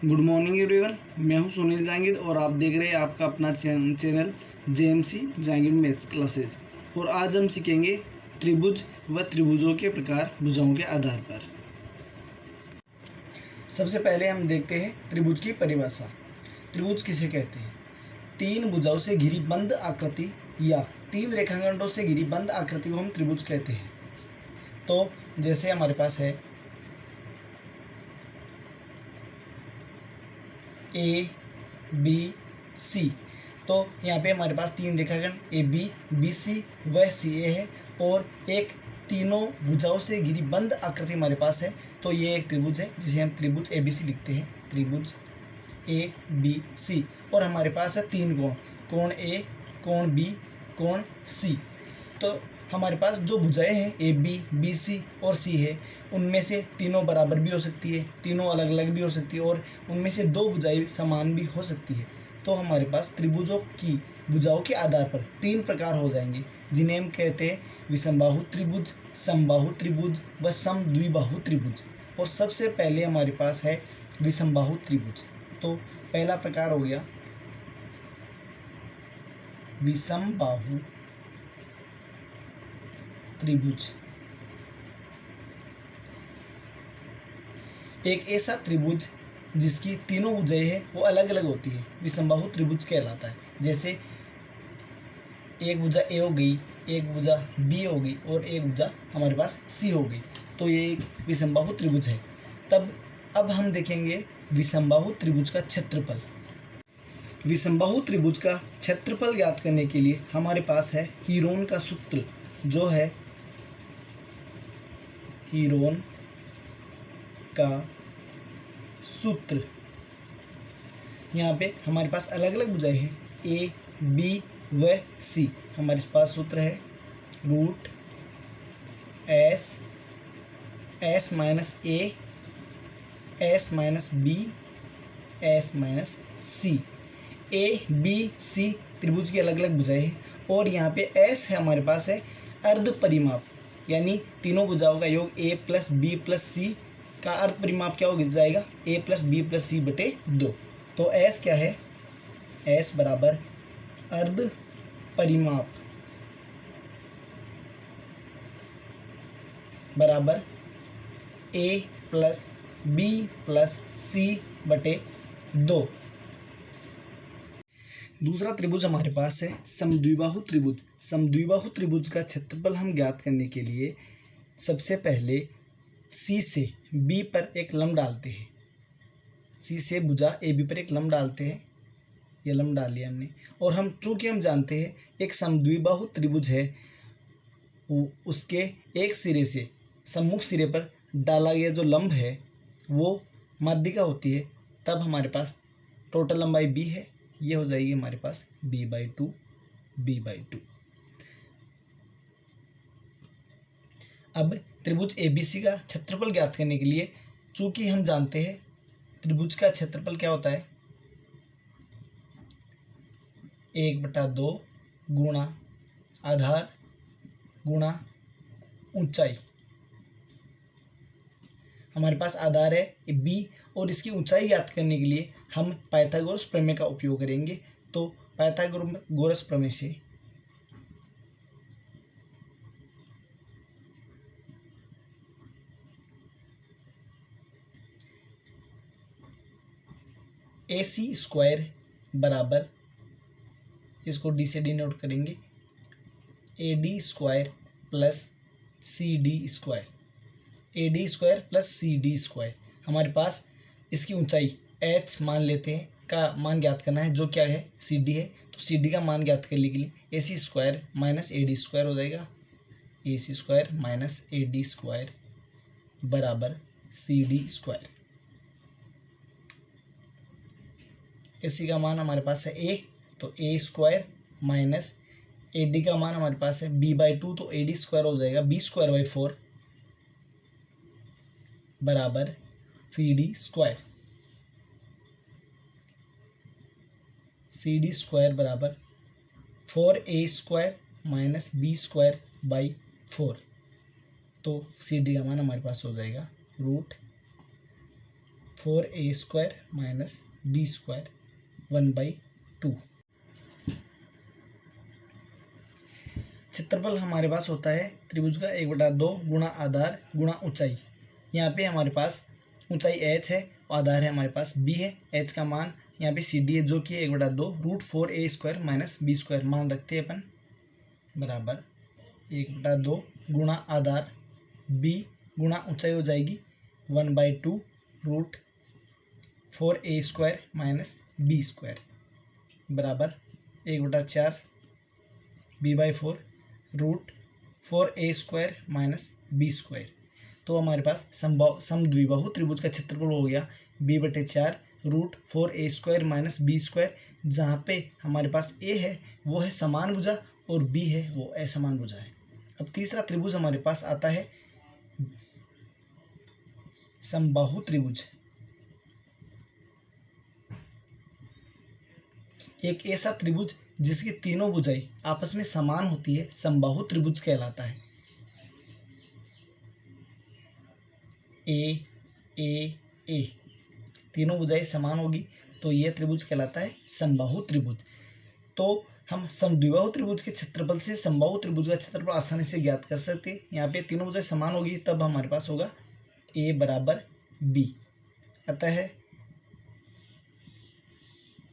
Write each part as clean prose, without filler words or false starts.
Good morning everyone, मैं हूं सुनील जहांगीर और आप देख रहे हैं आपका अपना channel JMC Jahangir maths classes. और आज हम सीखेंगे त्रिभुज व त्रिभुजों के प्रकार भुजाओं के आधार पर। सबसे पहले हम देखते हैं त्रिभुज की परिभाषा। त्रिभुज किसे कहते हैं? तीन भुजाओं से घिरी बंद आकृति या तीन रेखाखंडों से घिरी बंद आकृति को हम त्रिभुज कहते हैं। तो जैसे हमारे पास है ए बी सी, तो यहाँ पे हमारे पास तीन रेखाखंड ए बी सी व सी ए है और एक तीनों भुजाओं से घिरी बंद आकृति हमारे पास है। तो ये एक त्रिभुज है जिसे हम त्रिभुज ए बी सी लिखते हैं, त्रिभुज ए बी सी। और हमारे पास है तीन कोण, कोण ए, कोण बी, कोण सी। तो हमारे पास जो भुजाएं हैं ए बी सी और सी है, उनमें से तीनों बराबर भी हो सकती है, तीनों अलग अलग भी हो सकती है और उनमें से दो भुजाएं समान भी हो सकती है। तो हमारे पास त्रिभुजों की भुजाओं के आधार पर तीन प्रकार हो जाएंगे, जिन्हें हम कहते हैं विषमबाहु त्रिभुज, समबाहु त्रिभुज व समद्विबाहु त्रिभुज। और सबसे पहले हमारे पास है विषमबाहु त्रिभुज। तो पहला प्रकार हो गया विषमबाहु त्रिभुज। एक ऐसा त्रिभुज जिसकी तीनों भुजाएं हैं वो अलग अलग होती है, विषमबाहु त्रिभुज कहलाता है। जैसे एक भुजा ए हो गई, एक भुजा बी हो गई और एक भुजा हमारे पास सी हो गई, तो ये एक विषमबाहु त्रिभुज है। अब हम देखेंगे विषमबाहु त्रिभुज का क्षेत्रफल। विषमबाहु त्रिभुज का क्षेत्रफल ज्ञात करने के लिए हमारे पास है हीरोन का सूत्र, जो है हीरोन का सूत्र। यहाँ पे हमारे पास अलग अलग भुजाएं हैं ए बी व सी। हमारे पास सूत्र है root S minus A, S minus B, S minus C. A B C त्रिभुज की अलग अलग भुजाएं हैं और यहाँ पे एस है हमारे पास है अर्ध परिमाप, यानी तीनों भुजाओं का योग ए प्लस बी प्लस सी का अर्ध परिमाप क्या हो जाएगा, ए प्लस बी प्लस सी बटे 2। तो एस क्या है, एस बराबर अर्ध परिमाप बराबर ए प्लस बी प्लस सी बटे 2। दूसरा त्रिभुज हमारे पास है समद्विबाहु त्रिभुज। समद्विबाहु त्रिभुज का क्षेत्रफल हम ज्ञात करने के लिए सबसे पहले सी से बी पर एक लंब डालते हैं। सी से भुजा ए बी पर एक लंब डालते हैं, ये लंब डाल लिया हमने। और हम चूंकि हम जानते हैं एक समद्विबाहु त्रिभुज है, उसके एक सिरे से सम्मुख सिरे पर डाला गया जो लंब है वो माध्यिका होती है, तब हमारे पास टोटल लंबाई बी है, ये हो जाएगी हमारे पास b/2 b/2। अब त्रिभुज ABC का क्षेत्रफल ज्ञात करने के लिए चूंकि हम जानते हैं त्रिभुज का क्षेत्रफल क्या होता है, 1/2 गुणा आधार गुणा ऊंचाई। हमारे पास आधार है b और इसकी ऊंचाई ज्ञात करने के लिए हम पाइथागोरस प्रमेय का उपयोग करेंगे। तो पाइथागोरस प्रमेय से AC स्क्वायर बराबर, इसको d से डिनोट करेंगे, AD square plus CD square, AD square plus CD square. हमारे पास इसकी ऊंचाई h मान लेते हैं, का मान ज्ञात करना है जो क्या है CD है, तो CD का मान ज्ञात करने के लिए AC square minus AD square हो जाएगा, AC square minus AD square बराबर CD स्क्वायर। AC का मान हमारे पास है A, तो A स्क्वायर माइनस AD का मान हमारे पास है b/2, तो AD स्क्वायर हो जाएगा b²/4 बराबर CD स्क्वायर। CD स्क्वायर बराबर 4A स्क्वायर माइनस b²/4, तो CD का मान हमारे पास हो जाएगा रूट 4a² माइनस b² 1/2। क्षेत्रफल हमारे पास होता है त्रिभुज का 1/2 गुणा आधार गुणा ऊंचाई। यहाँ पे हमारे पास ऊंचाई h है, आधार है हमारे पास b है। h का मान यहाँ पे CD है जो कि 1/2 √4a² माइनस b² मान रखते हैं अपन, बराबर 1/2 गुणा आधार b गुणा ऊंचाई हो जाएगी 1/2 √4a² माइनस b² बराबर 1/4 b/4 √4a² माइनस b²। तो हमारे पास समद्विबाहु त्रिभुज का क्षेत्रफल हो गया b/4 √4a² माइनस b², जहाँ पे हमारे पास a है वो है समान भुजा और b है वो असमान भुजा है। अब तीसरा त्रिभुज हमारे पास आता है समबाहु त्रिभुज। एक ऐसा त्रिभुज जिसकी तीनों भुजाएं आपस में समान होती है समबाहु त्रिभुज कहलाता है। ए तीनों भुजाएं समान होगी तो यह त्रिभुज कहलाता है समबाहु त्रिभुज। तो हम समद्विबाहु त्रिभुज के क्षेत्रफल से समबाहु त्रिभुज का क्षेत्रफल आसानी से ज्ञात कर सकते हैं। यहाँ पे तीनों भुजाएं समान होगी तब हमारे पास होगा a बराबर b। अतः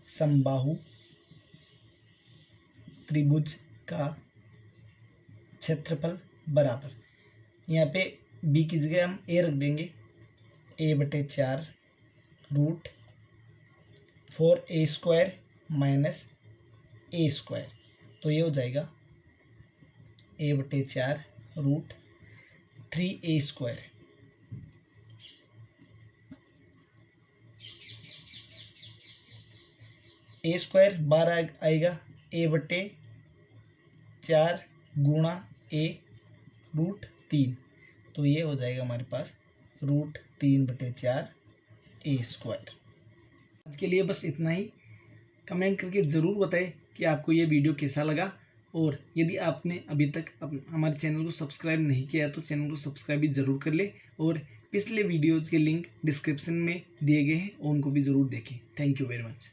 समबाहु त्रिभुज का क्षेत्रफल बराबर, यहाँ पे b की जगह हम a रख देंगे, a/4 √4a² माइनस a²। तो ये हो जाएगा a/4 √3a²। a² बार आएगा a/4 गुणा a √3, तो ये हो जाएगा हमारे पास √3/4 a²। आज के लिए बस इतना ही। कमेंट करके ज़रूर बताएं कि आपको ये वीडियो कैसा लगा, और यदि आपने अभी तक हमारे चैनल को सब्सक्राइब नहीं किया तो चैनल को सब्सक्राइब भी ज़रूर कर ले, और पिछले वीडियोज़ के लिंक डिस्क्रिप्शन में दिए गए हैं उनको भी ज़रूर देखें। Thank you very much.